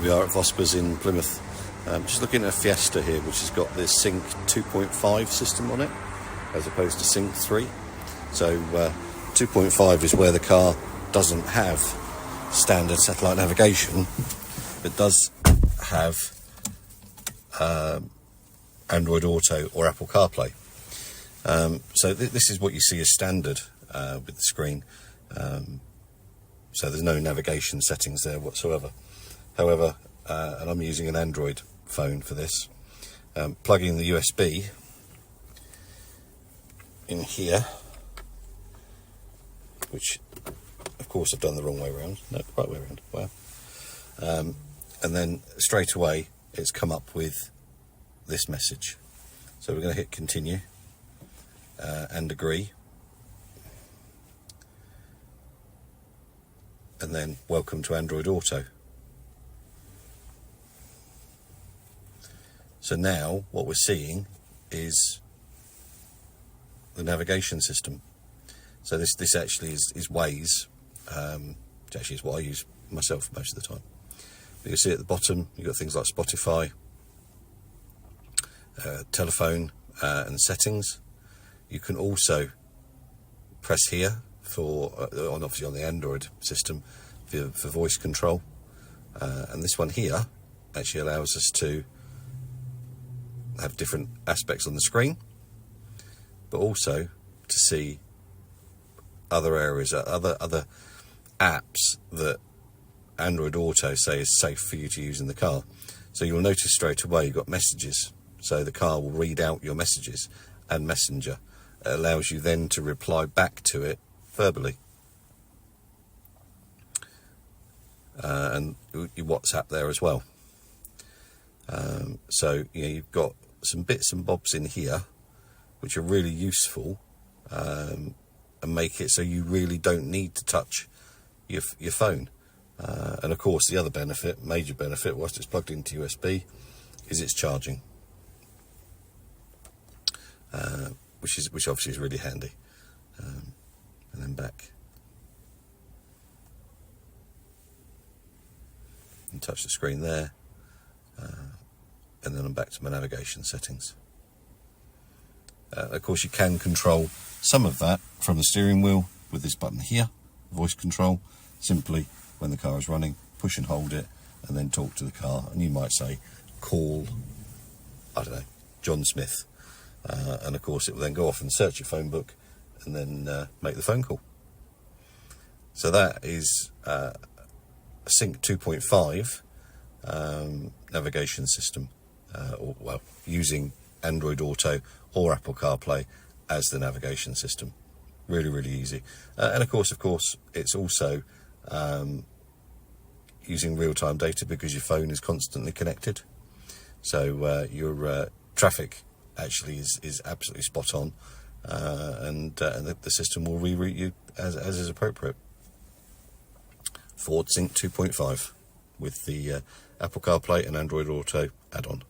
We are at Vosper's in Plymouth. Just looking at a Fiesta here, which has got this Sync 2.5 system on it, as opposed to Sync 3. So 2.5 is where the car doesn't have standard satellite navigation, but does have Android Auto or Apple Carplay. So this is what you see as standard with the screen. So there's no navigation settings there whatsoever. However, and I'm using an Android phone for this, plugging the USB in here, which of course I've done the wrong way around, no, right way around, wow. And then straight away it's come up with this message. So we're going to hit continue and agree, and then welcome to Android Auto. So now what we're seeing is the navigation system. So this actually is Waze, which actually is what I use myself most of the time. But you'll see at the bottom you've got things like Spotify, telephone and settings. You can also press here for, obviously on the Android system, for voice control. And this one here actually allows us to have different aspects on the screen, but also to see other areas, other apps that Android Auto say is safe for you to use in the car. So you'll notice straight away you've got messages, so the car will read out your messages, and Messenger. It allows you then to reply back to it verbally. And your WhatsApp there as well. So you've got some bits and bobs in here which are really useful, and make it so you really don't need to touch your phone. And of course the other benefit, major benefit, whilst it's plugged into USB, is its charging, which obviously is really handy. And then back and touch the screen there, and then I'm back to my navigation settings. Of course you can control some of that from the steering wheel with this button here, voice control. Simply, when the car is running, push and hold it and then talk to the car, and you might say call, I don't know, John Smith, and of course it will then go off and search your phone book and then make the phone call. So that is a Sync 2.5 navigation system, using Android Auto or Apple CarPlay as the navigation system. Really, really easy. And of course, it's also using real-time data because your phone is constantly connected. So your traffic actually is absolutely spot on, and the system will reroute you as is appropriate. Ford Sync 2.5 with the Apple CarPlay and Android Auto add-on.